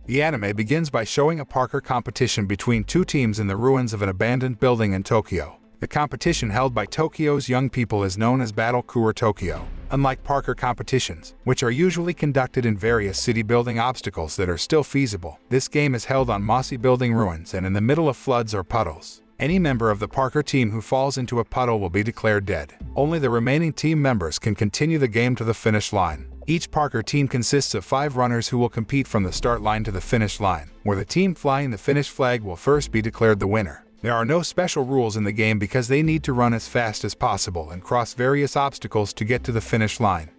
The anime begins by showing a parkour competition between two teams in the ruins of an abandoned building in Tokyo. The competition held by Tokyo's young people is known as Parkour Tokyo. Unlike parkour competitions, which are usually conducted in various city-building obstacles that are still feasible, this game is held on mossy building ruins and in the middle of floods or puddles. Any member of the parkour team who falls into a puddle will be declared dead. Only the remaining team members can continue the game to the finish line. Each parkour team consists of 5 runners who will compete from the start line to the finish line, where the team flying the finish flag will first be declared the winner. There are no special rules in the game because they need to run as fast as possible and cross various obstacles to get to the finish line.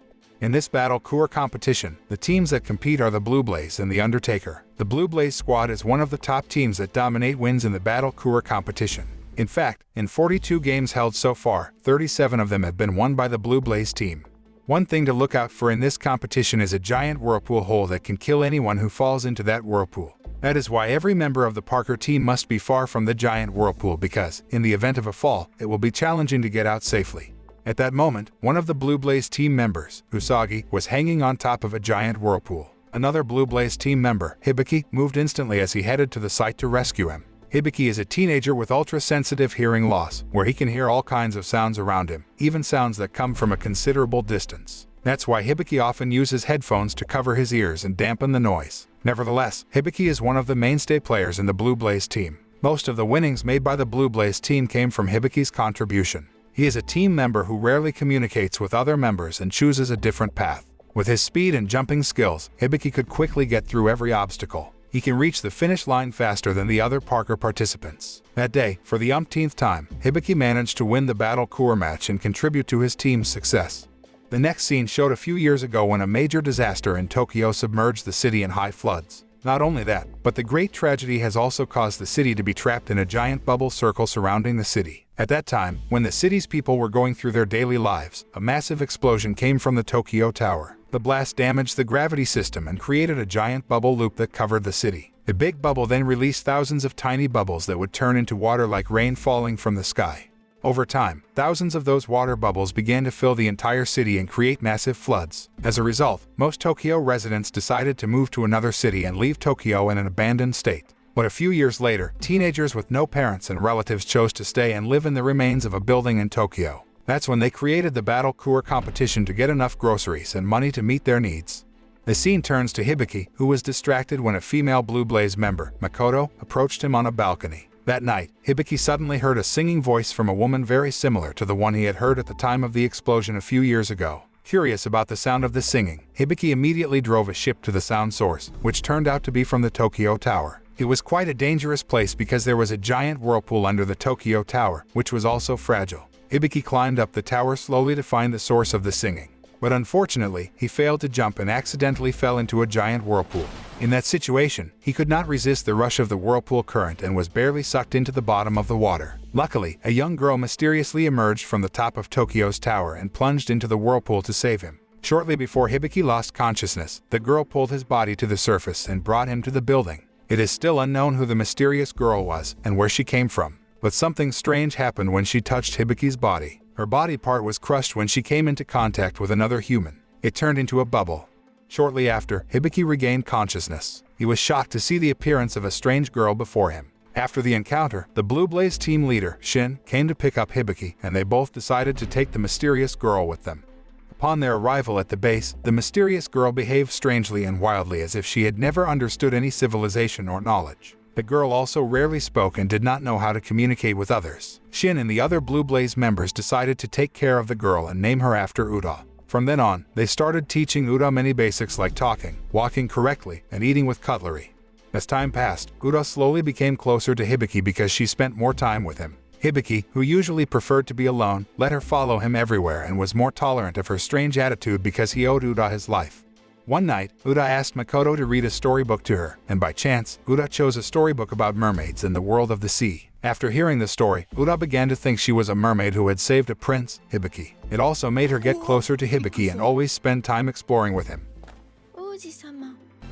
In this parkour competition, the teams that compete are the Blue Blaze and the Undertaker. The Blue Blaze squad is one of the top teams that dominate wins in the parkour competition. In fact, in 42 games held so far, 37 of them have been won by the Blue Blaze team. One thing to look out for in this competition is a giant whirlpool hole that can kill anyone who falls into that whirlpool. That is why every member of the parkour team must be far from the giant whirlpool because, in the event of a fall, it will be challenging to get out safely. At that moment, one of the Blue Blaze team members, Usagi, was hanging on top of a giant whirlpool. Another Blue Blaze team member, Hibiki, moved instantly as he headed to the site to rescue him. Hibiki is a teenager with ultra-sensitive hearing loss, where he can hear all kinds of sounds around him, even sounds that come from a considerable distance. That's why Hibiki often uses headphones to cover his ears and dampen the noise. Nevertheless, Hibiki is one of the mainstay players in the Blue Blaze team. Most of the winnings made by the Blue Blaze team came from Hibiki's contribution. He is a team member who rarely communicates with other members and chooses a different path. With his speed and jumping skills, Hibiki could quickly get through every obstacle. He can reach the finish line faster than the other parkour participants. That day, for the umpteenth time, Hibiki managed to win the parkour match and contribute to his team's success. The next scene showed a few years ago when a major disaster in Tokyo submerged the city in high floods. Not only that, but the great tragedy has also caused the city to be trapped in a giant bubble circle surrounding the city. At that time, when the city's people were going through their daily lives, a massive explosion came from the Tokyo Tower. The blast damaged the gravity system and created a giant bubble loop that covered the city. The big bubble then released thousands of tiny bubbles that would turn into water like rain falling from the sky. Over time, thousands of those water bubbles began to fill the entire city and create massive floods. As a result, most Tokyo residents decided to move to another city and leave Tokyo in an abandoned state. But a few years later, teenagers with no parents and relatives chose to stay and live in the remains of a building in Tokyo. That's when they created the parkour competition to get enough groceries and money to meet their needs. The scene turns to Hibiki, who was distracted when a female Blue Blaze member, Makoto, approached him on a balcony. That night, Hibiki suddenly heard a singing voice from a woman very similar to the one he had heard at the time of the explosion a few years ago. Curious about the sound of the singing, Hibiki immediately drove a ship to the sound source, which turned out to be from the Tokyo Tower. It was quite a dangerous place because there was a giant whirlpool under the Tokyo Tower, which was also fragile. Hibiki climbed up the tower slowly to find the source of the singing. But unfortunately, he failed to jump and accidentally fell into a giant whirlpool. In that situation, he could not resist the rush of the whirlpool current and was barely sucked into the bottom of the water. Luckily, a young girl mysteriously emerged from the top of Tokyo's tower and plunged into the whirlpool to save him. Shortly before Hibiki lost consciousness, the girl pulled his body to the surface and brought him to the building. It is still unknown who the mysterious girl was and where she came from. But something strange happened when she touched Hibiki's body. Her body part was crushed when she came into contact with another human. It turned into a bubble. Shortly after, Hibiki regained consciousness. He was shocked to see the appearance of a strange girl before him. After the encounter, the Blue Blaze team leader, Shin, came to pick up Hibiki, and they both decided to take the mysterious girl with them. Upon their arrival at the base, the mysterious girl behaved strangely and wildly as if she had never understood any civilization or knowledge. The girl also rarely spoke and did not know how to communicate with others. Shin and the other Blue Blaze members decided to take care of the girl and name her after Uda. From then on, they started teaching Uda many basics like talking, walking correctly, and eating with cutlery. As time passed, Uda slowly became closer to Hibiki because she spent more time with him. Hibiki, who usually preferred to be alone, let her follow him everywhere and was more tolerant of her strange attitude because he owed Uda his life. One night, Uda asked Makoto to read a storybook to her, and by chance, Uda chose a storybook about mermaids in the world of the sea. After hearing the story, Uda began to think she was a mermaid who had saved a prince, Hibiki. It also made her get closer to Hibiki and always spend time exploring with him.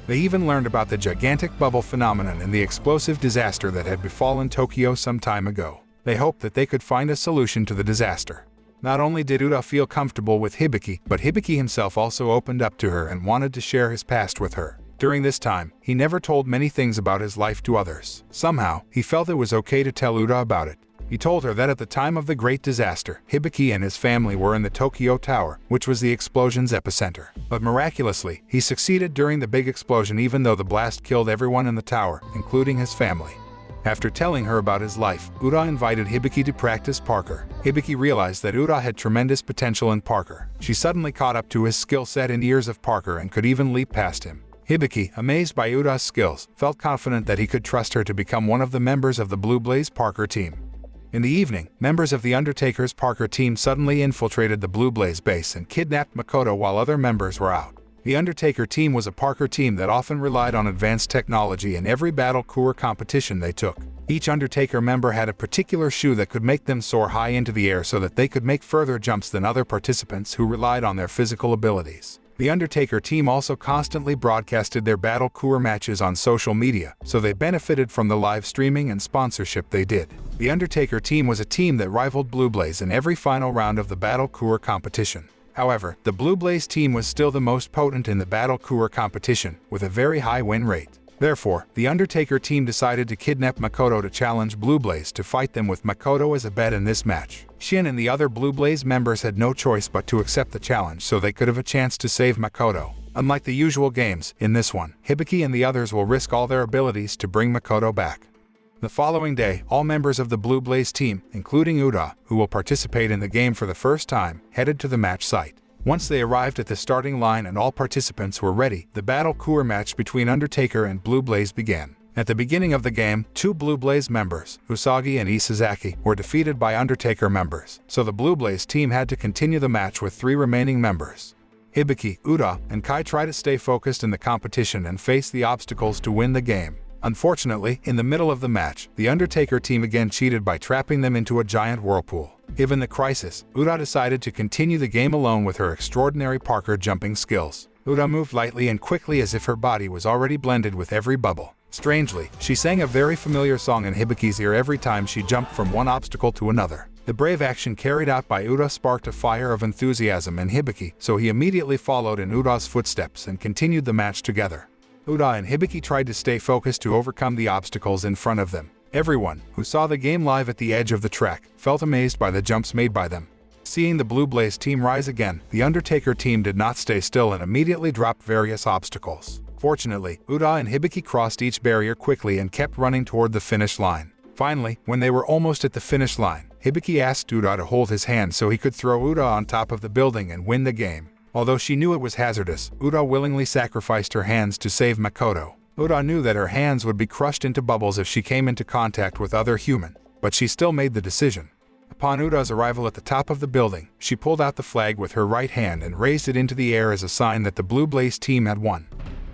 They even learned about the gigantic bubble phenomenon and the explosive disaster that had befallen Tokyo some time ago. They hoped that they could find a solution to the disaster. Not only did Uda feel comfortable with Hibiki, but Hibiki himself also opened up to her and wanted to share his past with her. During this time, he never told many things about his life to others. Somehow, he felt it was okay to tell Uda about it. He told her that at the time of the Great Disaster, Hibiki and his family were in the Tokyo Tower, which was the explosion's epicenter. But miraculously, he succeeded during the big explosion even though the blast killed everyone in the tower, including his family. After telling her about his life, Uda invited Hibiki to practice parkour. Hibiki realized that Uda had tremendous potential in parkour. She suddenly caught up to his skill set and years of parkour and could even leap past him. Hibiki, amazed by Uda's skills, felt confident that he could trust her to become one of the members of the Blue Blaze parkour team. In the evening, members of the Undertaker's parkour team suddenly infiltrated the Blue Blaze base and kidnapped Makoto while other members were out. The Undertaker team was a parkour team that often relied on advanced technology in every parkour competition they took. Each Undertaker member had a particular shoe that could make them soar high into the air so that they could make further jumps than other participants who relied on their physical abilities. The Undertaker team also constantly broadcasted their parkour matches on social media, so they benefited from the live streaming and sponsorship they did. The Undertaker team was a team that rivaled Blue Blaze in every final round of the parkour competition. However, the Blue Blaze team was still the most potent in the parkour competition, with a very high win rate. Therefore, the Undertaker team decided to kidnap Makoto to challenge Blue Blaze to fight them with Makoto as a bet in this match. Shin and the other Blue Blaze members had no choice but to accept the challenge so they could have a chance to save Makoto. Unlike the usual games, in this one, Hibiki and the others will risk all their abilities to bring Makoto back. The following day, all members of the Blue Blaze team, including Uda, who will participate in the game for the first time, headed to the match site. Once they arrived at the starting line and all participants were ready, the parkour match between Undertaker and Blue Blaze began. At the beginning of the game, two Blue Blaze members, Usagi and Isazaki, were defeated by Undertaker members, so the Blue Blaze team had to continue the match with three remaining members. Hibiki, Uda, and Kai try to stay focused in the competition and face the obstacles to win the game. Unfortunately, in the middle of the match, the Undertaker team again cheated by trapping them into a giant whirlpool. Given the crisis, Uda decided to continue the game alone with her extraordinary parkour jumping skills. Uda moved lightly and quickly as if her body was already blended with every bubble. Strangely, she sang a very familiar song in Hibiki's ear every time she jumped from one obstacle to another. The brave action carried out by Uda sparked a fire of enthusiasm in Hibiki, so he immediately followed in Uda's footsteps and continued the match together. Uda and Hibiki tried to stay focused to overcome the obstacles in front of them. Everyone, who saw the game live at the edge of the track, felt amazed by the jumps made by them. Seeing the Blue Blaze team rise again, the Undertaker team did not stay still and immediately dropped various obstacles. Fortunately, Uda and Hibiki crossed each barrier quickly and kept running toward the finish line. Finally, when they were almost at the finish line, Hibiki asked Uda to hold his hand so he could throw Uda on top of the building and win the game. Although she knew it was hazardous, Uda willingly sacrificed her hands to save Makoto. Uda knew that her hands would be crushed into bubbles if she came into contact with other human, but she still made the decision. Upon Uda's arrival at the top of the building, she pulled out the flag with her right hand and raised it into the air as a sign that the Blue Blaze team had won.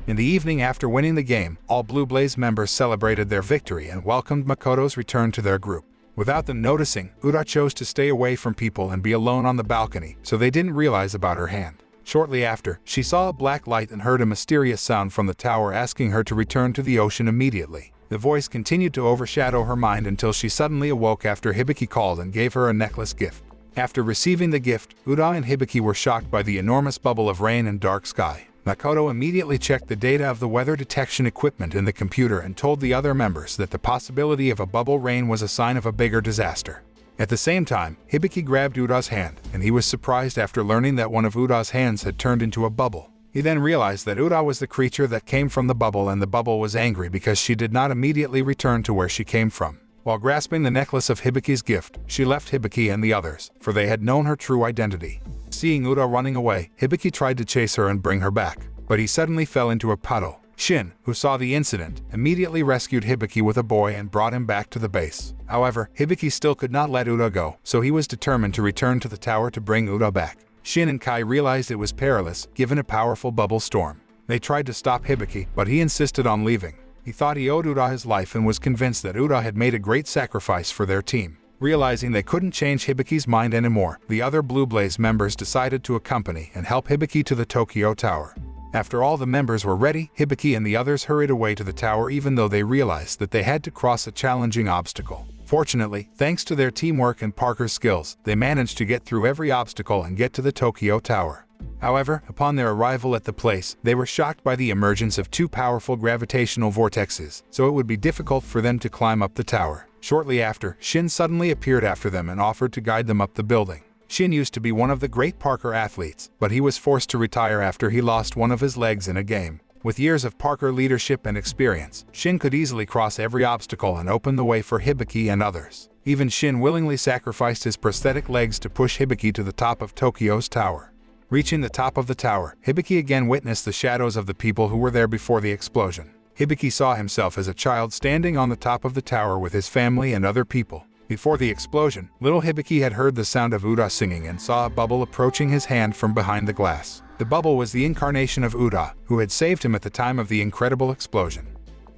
In the evening after winning the game, all Blue Blaze members celebrated their victory and welcomed Makoto's return to their group. Without them noticing, Uda chose to stay away from people and be alone on the balcony, so they didn't realize about her hand. Shortly after, she saw a black light and heard a mysterious sound from the tower asking her to return to the ocean immediately. The voice continued to overshadow her mind until she suddenly awoke after Hibiki called and gave her a necklace gift. After receiving the gift, Uda and Hibiki were shocked by the enormous bubble of rain and dark sky. Makoto immediately checked the data of the weather detection equipment in the computer and told the other members that the possibility of a bubble rain was a sign of a bigger disaster. At the same time, Hibiki grabbed Uda's hand, and he was surprised after learning that one of Uda's hands had turned into a bubble. He then realized that Uda was the creature that came from the bubble, and the bubble was angry because she did not immediately return to where she came from. While grasping the necklace of Hibiki's gift, she left Hibiki and the others, for they had known her true identity. Seeing Uda running away, Hibiki tried to chase her and bring her back, but he suddenly fell into a puddle. Shin, who saw the incident, immediately rescued Hibiki with a boy and brought him back to the base. However, Hibiki still could not let Uda go, so he was determined to return to the tower to bring Uda back. Shin and Kai realized it was perilous, given a powerful bubble storm. They tried to stop Hibiki, but he insisted on leaving. He thought he owed Uda his life and was convinced that Uda had made a great sacrifice for their team. Realizing they couldn't change Hibiki's mind anymore, the other Blue Blaze members decided to accompany and help Hibiki to the Tokyo Tower. After all the members were ready, Hibiki and the others hurried away to the tower even though they realized that they had to cross a challenging obstacle. Fortunately, thanks to their teamwork and parkour skills, they managed to get through every obstacle and get to the Tokyo Tower. However, upon their arrival at the place, they were shocked by the emergence of 2 powerful gravitational vortexes, so it would be difficult for them to climb up the tower. Shortly after, Shin suddenly appeared after them and offered to guide them up the building. Shin used to be one of the great parkour athletes, but he was forced to retire after he lost one of his legs in a game. With years of parkour leadership and experience, Shin could easily cross every obstacle and open the way for Hibiki and others. Even Shin willingly sacrificed his prosthetic legs to push Hibiki to the top of Tokyo's tower. Reaching the top of the tower, Hibiki again witnessed the shadows of the people who were there before the explosion. Hibiki saw himself as a child standing on the top of the tower with his family and other people. Before the explosion, little Hibiki had heard the sound of Uda singing and saw a bubble approaching his hand from behind the glass. The bubble was the incarnation of Uda, who had saved him at the time of the incredible explosion.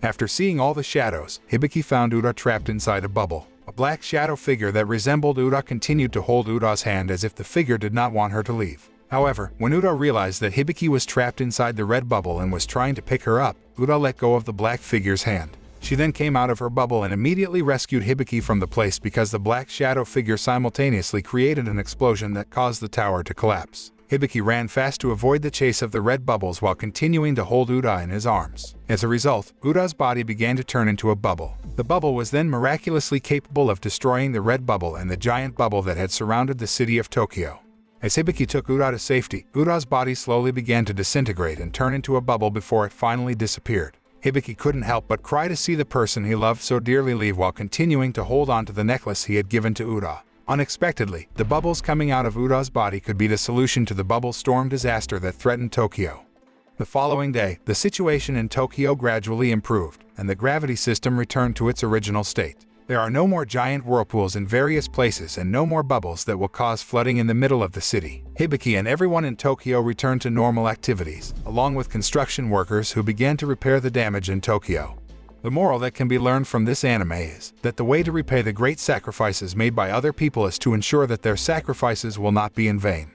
After seeing all the shadows, Hibiki found Uda trapped inside a bubble. A black shadow figure that resembled Uda continued to hold Uda's hand as if the figure did not want her to leave. However, when Uda realized that Hibiki was trapped inside the red bubble and was trying to pick her up, Uda let go of the black figure's hand. She then came out of her bubble and immediately rescued Hibiki from the place because the black shadow figure simultaneously created an explosion that caused the tower to collapse. Hibiki ran fast to avoid the chase of the red bubbles while continuing to hold Uda in his arms. As a result, Uda's body began to turn into a bubble. The bubble was then miraculously capable of destroying the red bubble and the giant bubble that had surrounded the city of Tokyo. As Hibiki took Uda to safety, Uda's body slowly began to disintegrate and turn into a bubble before it finally disappeared. Hibiki couldn't help but cry to see the person he loved so dearly leave while continuing to hold on to the necklace he had given to Uda. Unexpectedly, the bubbles coming out of Uda's body could be the solution to the bubble storm disaster that threatened Tokyo. The following day, the situation in Tokyo gradually improved, and the gravity system returned to its original state. There are no more giant whirlpools in various places and no more bubbles that will cause flooding in the middle of the city. Hibiki and everyone in Tokyo returned to normal activities, along with construction workers who began to repair the damage in Tokyo. The moral that can be learned from this anime is that the way to repay the great sacrifices made by other people is to ensure that their sacrifices will not be in vain.